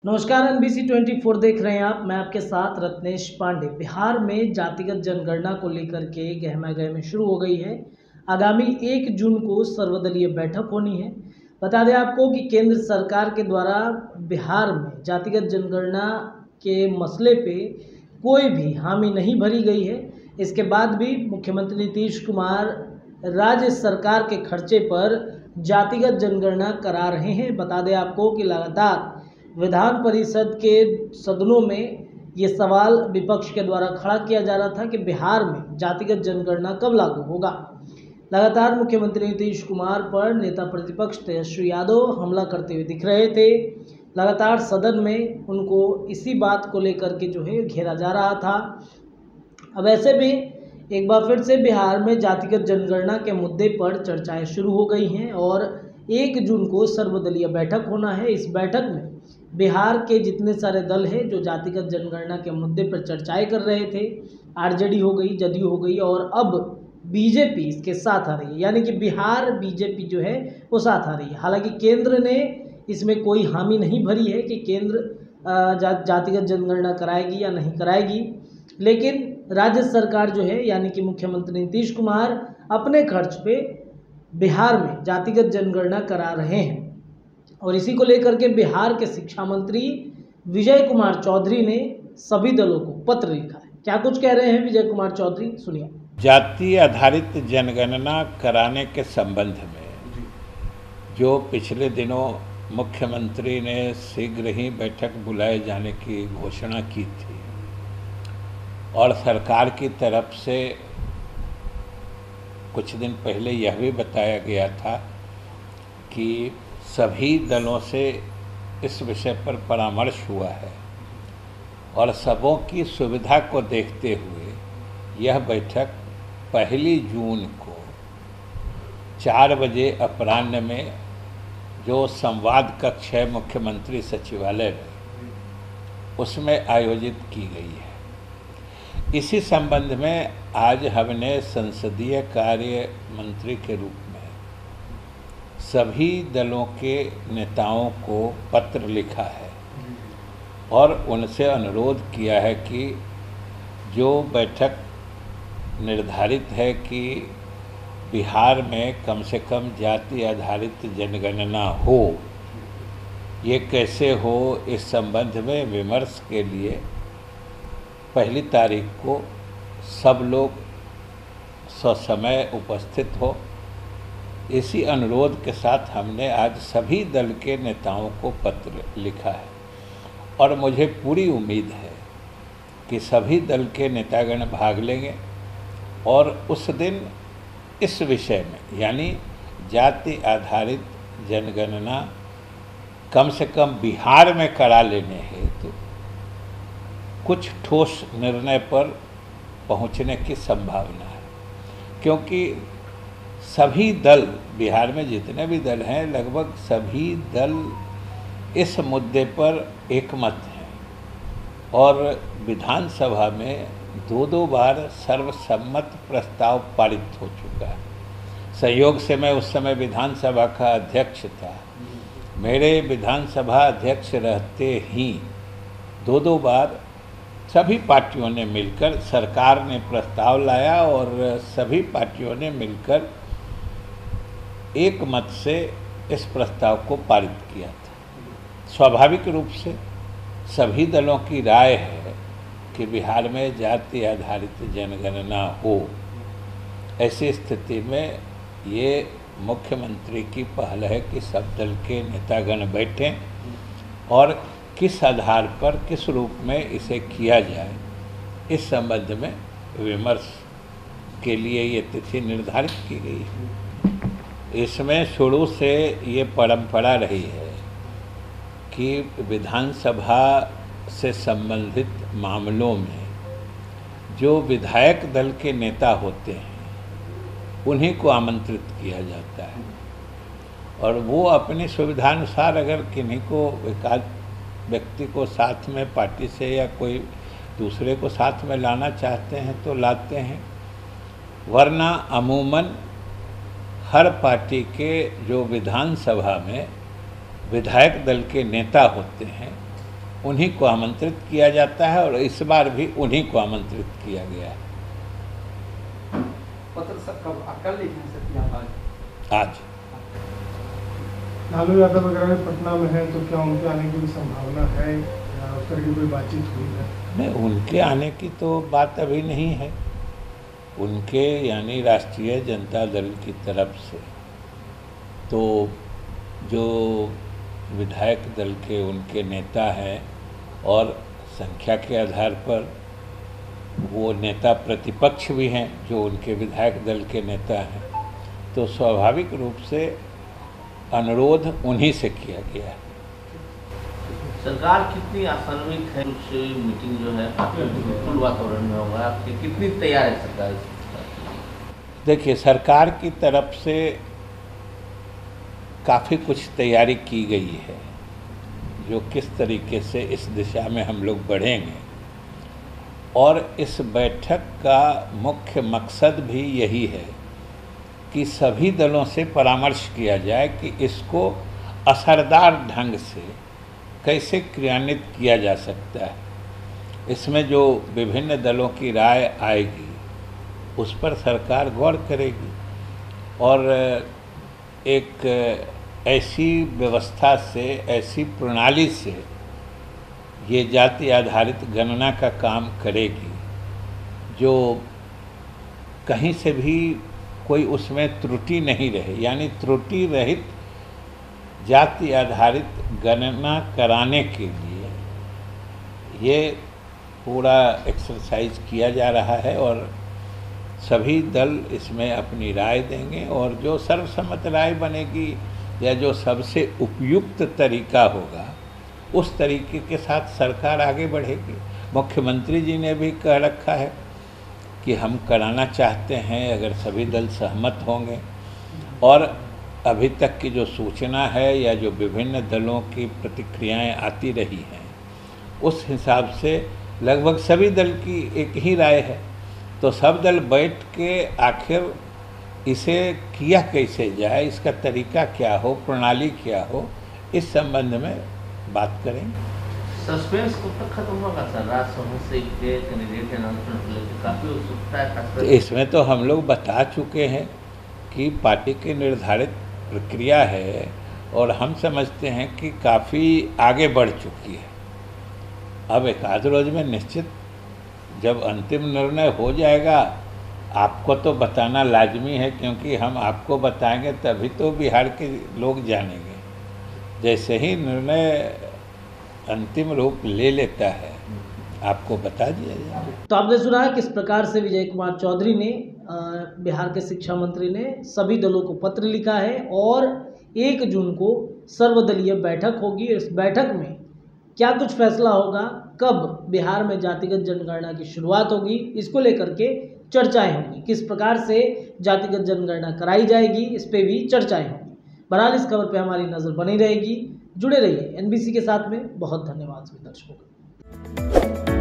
नमस्कार, NBC 24 देख रहे हैं आप। मैं आपके साथ रत्नेश पांडे। बिहार में जातिगत जनगणना को लेकर के गहमागहमी शुरू हो गई है। आगामी 1 जून को सर्वदलीय बैठक होनी है। बता दें आपको कि केंद्र सरकार के द्वारा बिहार में जातिगत जनगणना के मसले पे कोई भी हामी नहीं भरी गई है। इसके बाद भी मुख्यमंत्री नीतीश कुमार राज्य सरकार के खर्चे पर जातिगत जनगणना करा रहे हैं। बता दें आपको कि लगातार विधान परिषद के सदनों में ये सवाल विपक्ष के द्वारा खड़ा किया जा रहा था कि बिहार में जातिगत जनगणना कब लागू होगा। लगातार मुख्यमंत्री नीतीश कुमार पर नेता प्रतिपक्ष तेजस्वी यादव हमला करते हुए दिख रहे थे। लगातार सदन में उनको इसी बात को लेकर के जो है घेरा जा रहा था। अब ऐसे में एक बार फिर से बिहार में जातिगत जनगणना के मुद्दे पर चर्चाएं शुरू हो गई हैं और 1 जून को सर्वदलीय बैठक होना है। इस बैठक में बिहार के जितने सारे दल हैं जो जातिगत जनगणना के मुद्दे पर चर्चाएं कर रहे थे, आरजेडी हो गई, जदयू हो गई और अब बीजेपी इसके साथ आ रही है। यानी कि बिहार बीजेपी जो है वो साथ आ रही है। हालांकि केंद्र ने इसमें कोई हामी नहीं भरी है कि केंद्र जातिगत जनगणना कराएगी या नहीं कराएगी, लेकिन राज्य सरकार जो है यानी कि मुख्यमंत्री नीतीश कुमार अपने खर्च पे बिहार में जातिगत जनगणना करा रहे हैं। और इसी को लेकर के बिहार के शिक्षा मंत्री विजय कुमार चौधरी ने सभी दलों को पत्र लिखा है। क्या कुछ कह रहे हैं विजय कुमार चौधरी, सुनिए। जाति आधारित जनगणना कराने के संबंध में जो पिछले दिनों मुख्यमंत्री ने शीघ्र ही बैठक बुलाए जाने की घोषणा की थी और सरकार की तरफ से कुछ दिन पहले यह भी बताया गया था कि सभी दलों से इस विषय पर परामर्श हुआ है और सबों की सुविधा को देखते हुए यह बैठक 1 जून को 4 बजे अपराह्न में जो संवाद कक्ष है मुख्यमंत्री सचिवालय में, उसमें आयोजित की गई है। इसी संबंध में आज हमने संसदीय कार्य मंत्री के रूप में सभी दलों के नेताओं को पत्र लिखा है और उनसे अनुरोध किया है कि जो बैठक निर्धारित है कि बिहार में कम से कम जाति आधारित जनगणना हो, ये कैसे हो, इस संबंध में विमर्श के लिए 1 तारीख को सब लोग ससमय उपस्थित हो। इसी अनुरोध के साथ हमने आज सभी दल के नेताओं को पत्र लिखा है और मुझे पूरी उम्मीद है कि सभी दल के नेतागण भाग लेंगे और उस दिन इस विषय में यानी जाति आधारित जनगणना कम से कम बिहार में करा लेने हेतु कुछ ठोस निर्णय पर पहुंचने की संभावना है, क्योंकि सभी दल बिहार में जितने भी दल हैं लगभग सभी दल इस मुद्दे पर एकमत हैं और विधानसभा में 2 बार सर्वसम्मत प्रस्ताव पारित हो चुका है। संयोग से मैं उस समय विधानसभा का अध्यक्ष था। मेरे विधानसभा अध्यक्ष रहते ही 2 बार सभी पार्टियों ने मिलकर सरकार ने प्रस्ताव लाया और सभी पार्टियों ने मिलकर एक मत से इस प्रस्ताव को पारित किया था। स्वाभाविक रूप से सभी दलों की राय है कि बिहार में जाति आधारित जनगणना हो। ऐसी स्थिति में ये मुख्यमंत्री की पहल है कि सब दल के नेतागण बैठें और किस आधार पर किस रूप में इसे किया जाए, इस संबंध में विमर्श के लिए ये तिथि निर्धारित की गई है। इसमें शुरू से ये परंपरा रही है कि विधानसभा से संबंधित मामलों में जो विधायक दल के नेता होते हैं उन्हीं को आमंत्रित किया जाता है और वो अपनी सुविधानुसार अगर किन्हीं को एकाध व्यक्ति को साथ में पार्टी से या कोई दूसरे को साथ में लाना चाहते हैं तो लाते हैं, वरना अमूमन हर पार्टी के जो विधानसभा में विधायक दल के नेता होते हैं उन्हीं को आमंत्रित किया जाता है और इस बार भी उन्हीं को आमंत्रित किया गया है। पत्र सब कब कल लिखने से किया आज लालू यादव वगैरह पटना में है, तो क्या उनके आने की भी संभावना है या उस तरह की कोई बातचीत हुई है? नहीं, उनके आने की तो बात अभी नहीं है। उनके यानी राष्ट्रीय जनता दल की तरफ से तो जो विधायक दल के उनके नेता हैं और संख्या के आधार पर वो नेता प्रतिपक्ष भी हैं जो उनके विधायक दल के नेता हैं, तो स्वाभाविक रूप से अनुरोध उन्हीं से किया गया है। सरकार कितनी आशान्वित है? कुछ मीटिंग जो है काफी अनुकूल वातावरण में होगा, आपकी कितनी तैयार है सरकार? देखिए, सरकार की तरफ से काफ़ी कुछ तैयारी की गई है, जो किस तरीके से इस दिशा में हम लोग बढ़ेंगे, और इस बैठक का मुख्य मकसद भी यही है कि सभी दलों से परामर्श किया जाए कि इसको असरदार ढंग से कैसे क्रियान्वित किया जा सकता है। इसमें जो विभिन्न दलों की राय आएगी उस पर सरकार गौर करेगी और एक ऐसी व्यवस्था से, ऐसी प्रणाली से ये जाति आधारित गणना का काम करेगी जो कहीं से भी कोई उसमें त्रुटि नहीं रहे, यानी त्रुटि रहित जाति आधारित गणना कराने के लिए ये पूरा एक्सरसाइज किया जा रहा है और सभी दल इसमें अपनी राय देंगे और जो सर्वसम्मत राय बनेगी या जो सबसे उपयुक्त तरीका होगा उस तरीके के साथ सरकार आगे बढ़ेगी। मुख्यमंत्री जी ने भी कह रखा है कि हम कराना चाहते हैं अगर सभी दल सहमत होंगे, और अभी तक की जो सूचना है या जो विभिन्न दलों की प्रतिक्रियाएं आती रही हैं उस हिसाब से लगभग सभी दल की एक ही राय है। तो सब दल बैठ के आखिर इसे किया कैसे जाए, इसका तरीका क्या हो, प्रणाली क्या हो, इस संबंध में बात करेंगे। सस्पेंस कब तक खत्म होगा सर? राजसभा से कैंडिडेट अनाउंसमेंट को लेकर काफ़ी उत्सुकता है। तो इसमें तो हम लोग बता चुके हैं कि पार्टी की निर्धारित प्रक्रिया है और हम समझते हैं कि काफ़ी आगे बढ़ चुकी है। अब एक आध रोज में निश्चित जब अंतिम निर्णय हो जाएगा आपको तो बताना लाजमी है, क्योंकि हम आपको बताएंगे तभी तो बिहार के लोग जानेंगे। जैसे ही निर्णय अंतिम रूप ले लेता है आपको बता दिया जाएगा। तो आपने सुना है किस प्रकार से विजय कुमार चौधरी ने, बिहार के शिक्षा मंत्री ने सभी दलों को पत्र लिखा है और 1 जून को सर्वदलीय बैठक होगी। इस बैठक में क्या कुछ फैसला होगा, कब बिहार में जातिगत जनगणना की शुरुआत होगी, इसको लेकर के चर्चाएं होंगी। किस प्रकार से जातिगत जनगणना कराई जाएगी इस पे भी चर्चाएं होंगी। बहरहाल इस खबर पे हमारी नज़र बनी रहेगी। जुड़े रहिए NBC के साथ में। बहुत धन्यवाद सभी दर्शकों का।